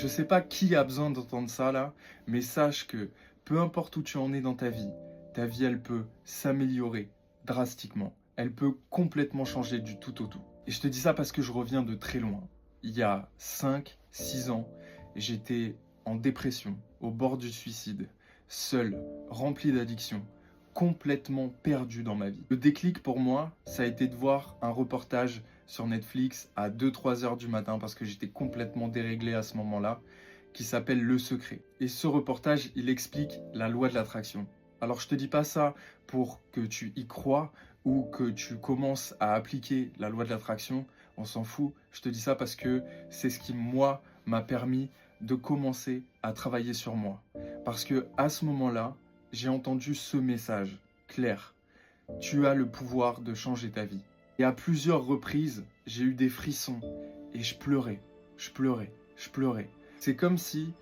Je sais pas qui a besoin d'entendre ça là, mais sache que peu importe où tu en es dans ta vie elle peut s'améliorer drastiquement. Elle peut complètement changer du tout au tout. Et je te dis ça parce que je reviens de très loin. Il y a 5, 6 ans, j'étais en dépression, au bord du suicide, seul, rempli d'addiction, complètement perdu dans ma vie. Le déclic pour moi, ça a été de voir un reportage sur Netflix à 2, 3 heures du matin parce que j'étais complètement déréglé à ce moment-là, qui s'appelle Le Secret. Et ce reportage, il explique la loi de l'attraction. Alors je te dis pas ça pour que tu y crois ou que tu commences à appliquer la loi de l'attraction, on s'en fout. Je te dis ça parce que c'est ce qui, moi, m'a permis de commencer à travailler sur moi. Parce que à ce moment-là, j'ai entendu ce message clair. Tu as le pouvoir de changer ta vie. Et à plusieurs reprises, j'ai eu des frissons et je pleurais, je pleurais, je pleurais. C'est comme si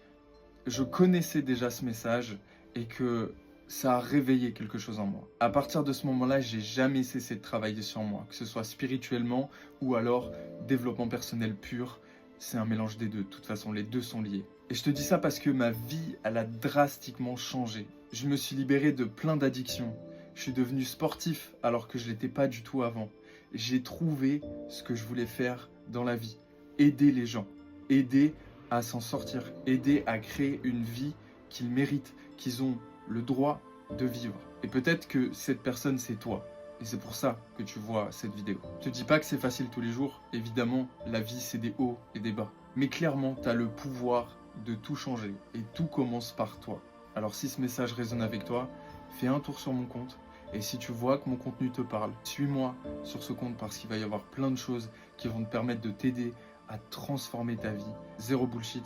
je connaissais déjà ce message et que ça a réveillé quelque chose en moi. À partir de ce moment-là, j'ai jamais cessé de travailler sur moi, que ce soit spirituellement ou alors développement personnel pur. C'est un mélange des deux. De toute façon, les deux sont liés. Et je te dis ça parce que ma vie, elle a drastiquement changé. Je me suis libéré de plein d'addictions. Je suis devenu sportif alors que je l'étais pas du tout avant. J'ai trouvé ce que je voulais faire dans la vie. Aider les gens. Aider à s'en sortir. Aider à créer une vie qu'ils méritent, qu'ils ont le droit de vivre. Et peut-être que cette personne, c'est toi. Et c'est pour ça que tu vois cette vidéo. Je te dis pas que c'est facile tous les jours. Évidemment, la vie, c'est des hauts et des bas. Mais clairement, tu as le pouvoir de tout changer. Et tout commence par toi. Alors si ce message résonne avec toi, fais un tour sur mon compte. Et si tu vois que mon contenu te parle, suis-moi sur ce compte parce qu'il va y avoir plein de choses qui vont te permettre de t'aider à transformer ta vie. Zéro bullshit.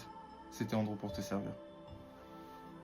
C'était Andrew pour te servir.